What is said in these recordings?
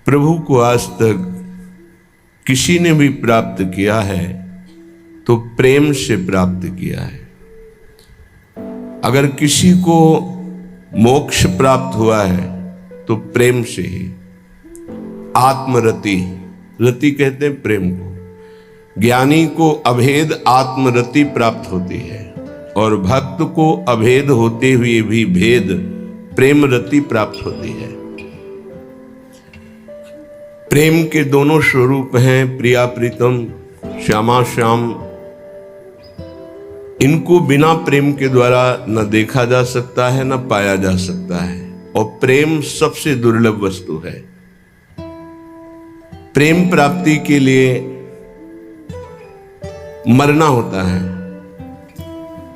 प्रभु को आज तक किसी ने भी प्राप्त किया है तो प्रेम से प्राप्त किया है। अगर किसी को मोक्ष प्राप्त हुआ है तो प्रेम से ही। आत्मरति, रति कहते हैं प्रेम को। ज्ञानी को अभेद आत्मरति प्राप्त होती है और भक्त को अभेद होते हुए भी भेद प्रेम रति प्राप्त होती है। प्रेम के दोनों स्वरूप हैं, प्रिया प्रीतम, श्यामा श्याम। इनको बिना प्रेम के द्वारा न देखा जा सकता है न पाया जा सकता है, और प्रेम सबसे दुर्लभ वस्तु है। प्रेम प्राप्ति के लिए मरना होता है,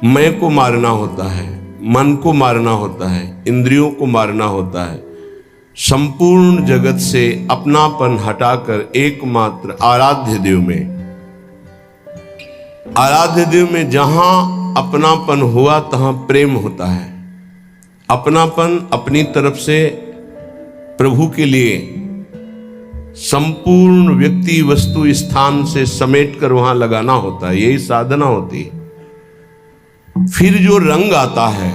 मैं को मारना होता है, मन को मारना होता है, इंद्रियों को मारना होता है, संपूर्ण जगत से अपनापन हटाकर एकमात्र आराध्य देव में जहां अपनापन हुआ तहां प्रेम होता है। अपनापन अपनी तरफ से प्रभु के लिए संपूर्ण व्यक्ति वस्तु स्थान से समेट कर वहां लगाना होता है, यही साधना होती है। फिर जो रंग आता है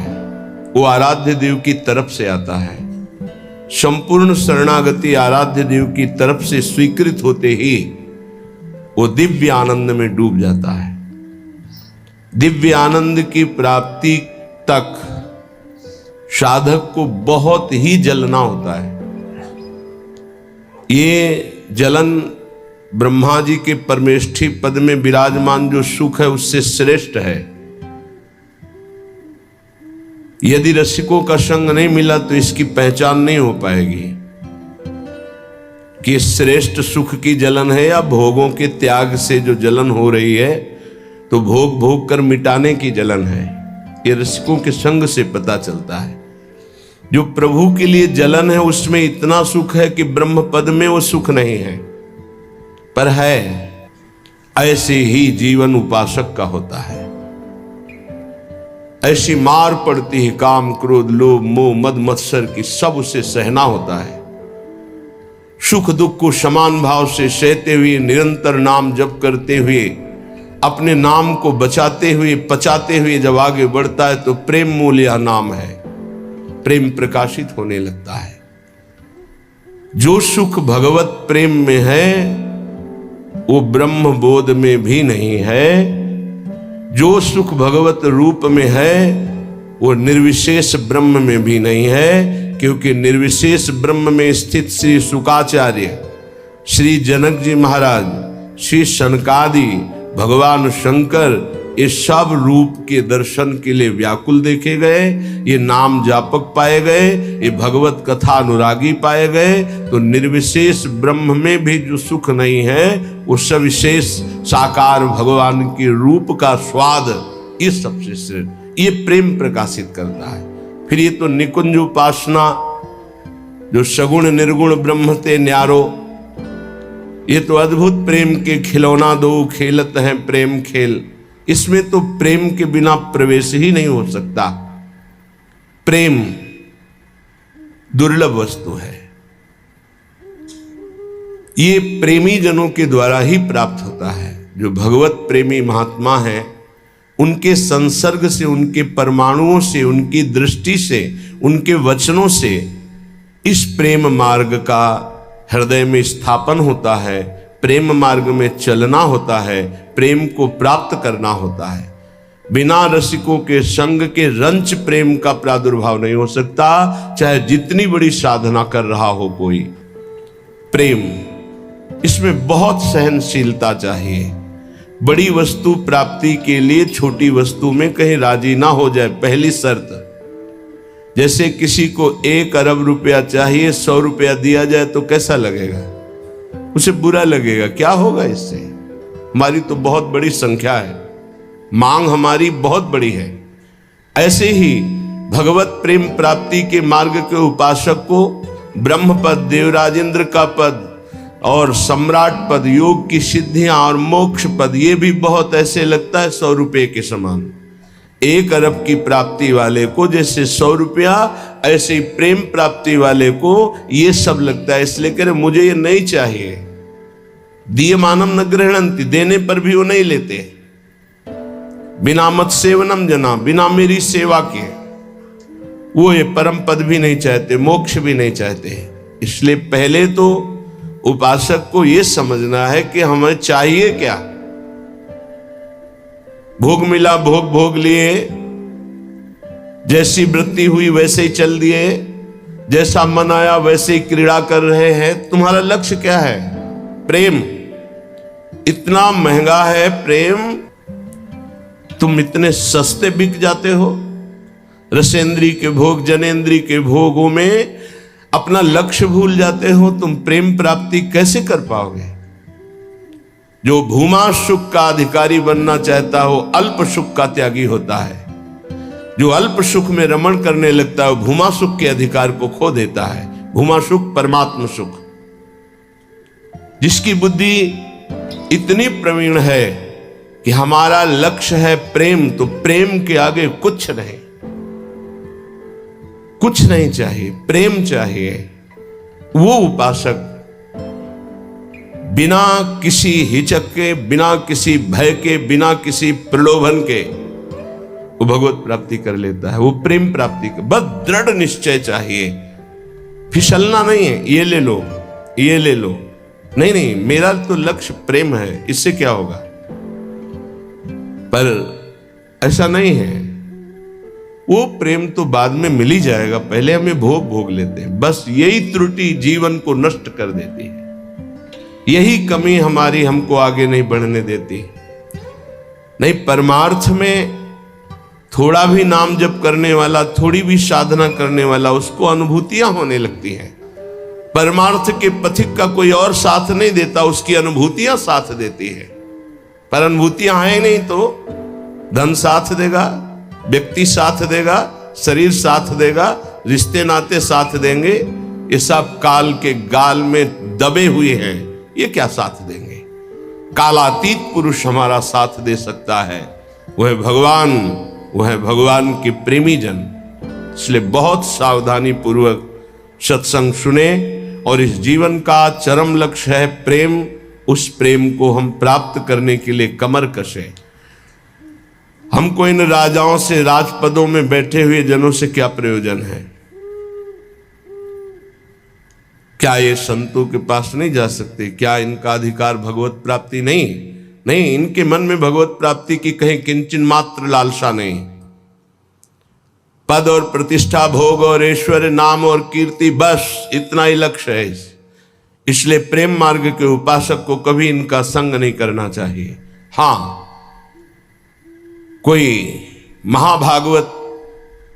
वो आराध्य देव की तरफ से आता है। संपूर्ण शरणागति आराध्य देव की तरफ से स्वीकृत होते ही वो दिव्य आनंद में डूब जाता है। दिव्य आनंद की प्राप्ति तक साधक को बहुत ही जलना होता है। ये जलन ब्रह्मा जी के परमेष्ठी पद में विराजमान जो सुख है उससे श्रेष्ठ है। यदि रसिकों का संग नहीं मिला तो इसकी पहचान नहीं हो पाएगी कि श्रेष्ठ सुख की जलन है या भोगों के त्याग से जो जलन हो रही है तो भोग भोग कर मिटाने की जलन है। ये रसिकों के संग से पता चलता है। जो प्रभु के लिए जलन है उसमें इतना सुख है कि ब्रह्म पद में वो सुख नहीं है, पर है। ऐसे ही जीवन उपासक का होता है। ऐसी मार पड़ती है काम क्रोध लोभ मोह मद मत्सर की, सब उसे सहना होता है। सुख दुख को समान भाव से सहते हुए निरंतर नाम जप करते हुए अपने नाम को बचाते हुए पचाते हुए जब आगे बढ़ता है तो प्रेम मूल यह नाम है। प्रेम प्रकाशित होने लगता है। जो सुख भगवत प्रेम में है वो ब्रह्म बोध में भी नहीं है। जो सुख भगवत रूप में है वो निर्विशेष ब्रह्म में भी नहीं है, क्योंकि निर्विशेष ब्रह्म में स्थित श्री शुकाचार्य, श्री जनक जी महाराज, श्री सनकादि, भगवान शंकर, ये सब रूप के दर्शन के लिए व्याकुल देखे गए। ये नाम जापक पाए गए, ये भगवत कथा अनुरागी पाए गए। तो निर्विशेष ब्रह्म में भी जो सुख नहीं है वो सविशेष साकार भगवान के रूप का स्वाद, ये सबसे श्रेष्ठ, ये प्रेम प्रकाशित करता है। फिर ये तो निकुंज उपासना जो सगुण निर्गुण ब्रह्म ते न्यारो, ये तो अद्भुत प्रेम के खिलौना दो खेलत हैं प्रेम खेल। इसमें तो प्रेम के बिना प्रवेश ही नहीं हो सकता। प्रेम दुर्लभ वस्तु है। ये प्रेमी जनों के द्वारा ही प्राप्त होता है। जो भगवत प्रेमी महात्मा हैं उनके संसर्ग से, उनके परमाणुओं से, उनकी दृष्टि से, उनके वचनों से इस प्रेम मार्ग का हृदय में स्थापन होता है। प्रेम मार्ग में चलना होता है, प्रेम को प्राप्त करना होता है। बिना रसिकों के संग के रंच प्रेम का प्रादुर्भाव नहीं हो सकता, चाहे जितनी बड़ी साधना कर रहा हो कोई। प्रेम, इसमें बहुत सहनशीलता चाहिए। बड़ी वस्तु प्राप्ति के लिए छोटी वस्तु में कहीं राजी ना हो जाए, पहली शर्त। जैसे किसी को 1 अरब रुपया चाहिए, 100 रुपया दिया जाए तो कैसा लगेगा? उसे बुरा लगेगा। क्या होगा इससे? हमारी तो बहुत बड़ी संख्या है, मांग हमारी बहुत बड़ी है। ऐसे ही भगवत प्रेम प्राप्ति के मार्ग के उपासक को ब्रह्म पद, देवराजेंद्र का पद और सम्राट पद, योग की सिद्धियां और मोक्ष पद, ये भी बहुत ऐसे लगता है 100 रुपये के समान। 1 अरब की प्राप्ति वाले को जैसे 100 रुपया, ऐसे ही प्रेम प्राप्ति वाले को ये सब लगता है, इसलिए कह रहे मुझे ये नहीं चाहिए। दीयमानम न गृह्णन्ति, देने पर भी वो नहीं लेते। बिना मत सेवनम जना, बिना मेरी सेवा के वो ये परम पद भी नहीं चाहते, मोक्ष भी नहीं चाहते। इसलिए पहले तो उपासक को ये समझना है कि हमें चाहिए क्या। भोग मिला, भोग भोग लिए, जैसी वृत्ति हुई वैसे ही चल दिए, जैसा मन आया वैसे ही क्रीड़ा कर रहे हैं। तुम्हारा लक्ष्य क्या है? प्रेम। इतना महंगा है प्रेम, तुम इतने सस्ते बिक जाते हो। रसेंद्री के भोग, जनेंद्री के भोगों में अपना लक्ष्य भूल जाते हो। तुम प्रेम प्राप्ति कैसे कर पाओगे? जो भूमा सुख का अधिकारी बनना चाहता हो, अल्प सुख का त्यागी होता है। जो अल्प सुख में रमण करने लगता है, भूमा सुख के अधिकार को खो देता है। भूमा सुख परमात्म सुख। जिसकी बुद्धि इतनी प्रवीण है कि हमारा लक्ष्य है प्रेम, तो प्रेम के आगे कुछ नहीं, कुछ नहीं चाहिए, प्रेम चाहिए। वो उपासक बिना किसी हिचक के, बिना किसी भय के, बिना किसी प्रलोभन के वो भगवत प्राप्ति कर लेता है। वो प्रेम प्राप्ति का बस दृढ़ निश्चय चाहिए, फिसलना नहीं है। ये ले लो, ये ले लो, नहीं नहीं, मेरा तो लक्ष्य प्रेम है, इससे क्या होगा। पर ऐसा नहीं है। वो प्रेम तो बाद में मिल ही जाएगा, पहले हमें भोग लेते हैं। बस यही त्रुटि जीवन को नष्ट कर देती है, यही कमी हमारी हमको आगे नहीं बढ़ने देती। नहीं, परमार्थ में थोड़ा भी नाम जप करने वाला, थोड़ी भी साधना करने वाला, उसको अनुभूतियां होने लगती हैं। परमार्थ के पथिक का कोई और साथ नहीं देता, उसकी अनुभूतियां साथ देती है। पर अनुभूतियां हैं नहीं तो धन साथ देगा, व्यक्ति साथ देगा, शरीर साथ देगा, रिश्ते नाते साथ देंगे। ये सब काल के गाल में दबे हुए हैं, ये क्या साथ देंगे। कालातीत पुरुष हमारा साथ दे सकता है, वह भगवान, वह भगवान के प्रेमी जन। इसलिए बहुत सावधानी पूर्वक सत्संग सुने, और इस जीवन का चरम लक्ष्य है प्रेम। उस प्रेम को हम प्राप्त करने के लिए कमर कसे। हमको इन राजाओं से, राजपदों में बैठे हुए जनों से क्या प्रयोजन है? क्या ये संतों के पास नहीं जा सकते? क्या इनका अधिकार भगवत प्राप्ति नहीं? नहीं, इनके मन में भगवत प्राप्ति की कहीं किंचन मात्र लालसा नहीं। पद और प्रतिष्ठा, भोग और ऐश्वर्य, नाम और कीर्ति, बस इतना ही लक्ष्य है। इसलिए प्रेम मार्ग के उपासक को कभी इनका संग नहीं करना चाहिए। हां, कोई महाभागवत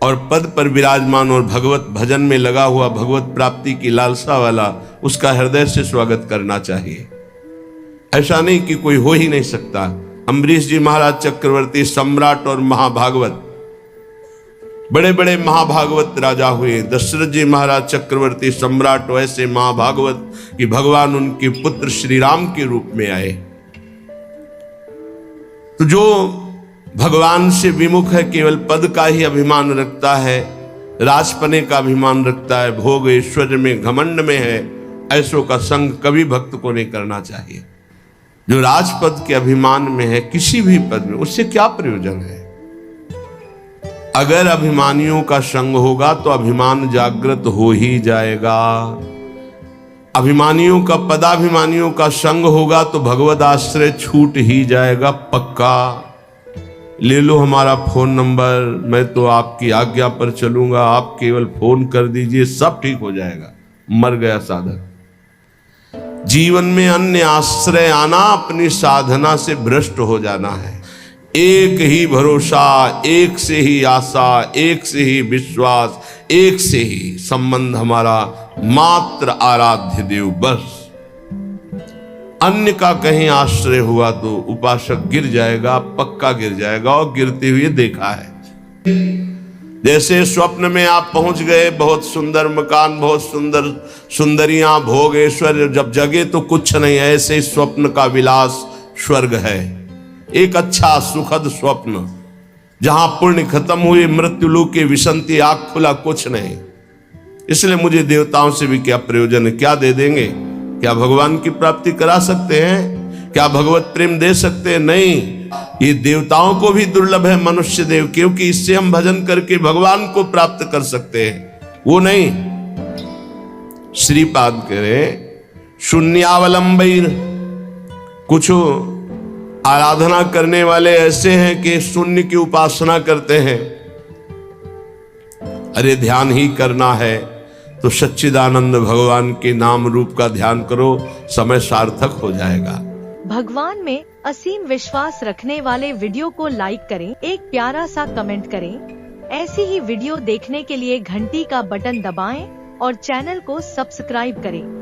और पद पर विराजमान और भगवत भजन में लगा हुआ, भगवत प्राप्ति की लालसा वाला, उसका हृदय से स्वागत करना चाहिए। ऐसा नहीं कि कोई हो ही नहीं सकता। अम्बरीश जी महाराज चक्रवर्ती, सम्राट और महाभागवत, बड़े बड़े महाभागवत राजा हुए। दशरथ जी महाराज चक्रवर्ती, सम्राट, वैसे महाभागवत कि भगवान उनके पुत्र श्री राम के रूप में आए। तो जो भगवान से विमुख है, केवल पद का ही अभिमान रखता है, राजपने का अभिमान रखता है, भोग ऐश्वर्य में घमंड में है, ऐसों का संग कभी भक्त को नहीं करना चाहिए। जो राजपद के अभिमान में है, किसी भी पद में, उससे क्या प्रयोजन है? अगर अभिमानियों का संग होगा तो अभिमान जागृत हो ही जाएगा। अभिमानियों का, पदाभिमानियों का संग होगा तो भगवत आश्रय छूट ही जाएगा पक्का। ले लो हमारा फोन नंबर, मैं तो आपकी आज्ञा पर चलूंगा, आप केवल फोन कर दीजिए, सब ठीक हो जाएगा। मर गया साधक। जीवन में अन्य आश्रय आना अपनी साधना से भ्रष्ट हो जाना है। एक ही भरोसा, एक से ही आशा, एक से ही विश्वास, एक से ही संबंध हमारा, मात्र आराध्य देव, बस। अन्य का कहीं आश्रय हुआ तो उपासक गिर जाएगा, पक्का गिर जाएगा, और गिरते हुए देखा है। जैसे स्वप्न में आप पहुंच गए, बहुत सुंदर मकान, बहुत सुंदर सुंदरियां, भोग ऐश्वर्य, जब जगे तो कुछ नहीं। ऐसे ही स्वप्न का विलास स्वर्ग है, एक अच्छा सुखद स्वप्न, जहां पुण्य खत्म हुए, मृत्युलोक के विसंति, आग खुला, कुछ नहीं। इसलिए मुझे देवताओं से भी क्या प्रयोजन है, क्या दे देंगे? क्या भगवान की प्राप्ति करा सकते हैं? क्या भगवत प्रेम दे सकते हैं? नहीं, ये देवताओं को भी दुर्लभ है मनुष्य देव, क्योंकि इससे हम भजन करके भगवान को प्राप्त कर सकते हैं, वो नहीं। श्रीपाद करे शून्यावलंबीर, कुछ आराधना करने वाले ऐसे हैं कि शून्य की उपासना करते हैं। अरे ध्यान ही करना है तो सच्चिदानंद भगवान के नाम रूप का ध्यान करो, समय सार्थक हो जाएगा। भगवान में असीम विश्वास रखने वाले वीडियो को लाइक करें, एक प्यारा सा कमेंट करें। ऐसी ही वीडियो देखने के लिए घंटी का बटन दबाएं और चैनल को सब्सक्राइब करें।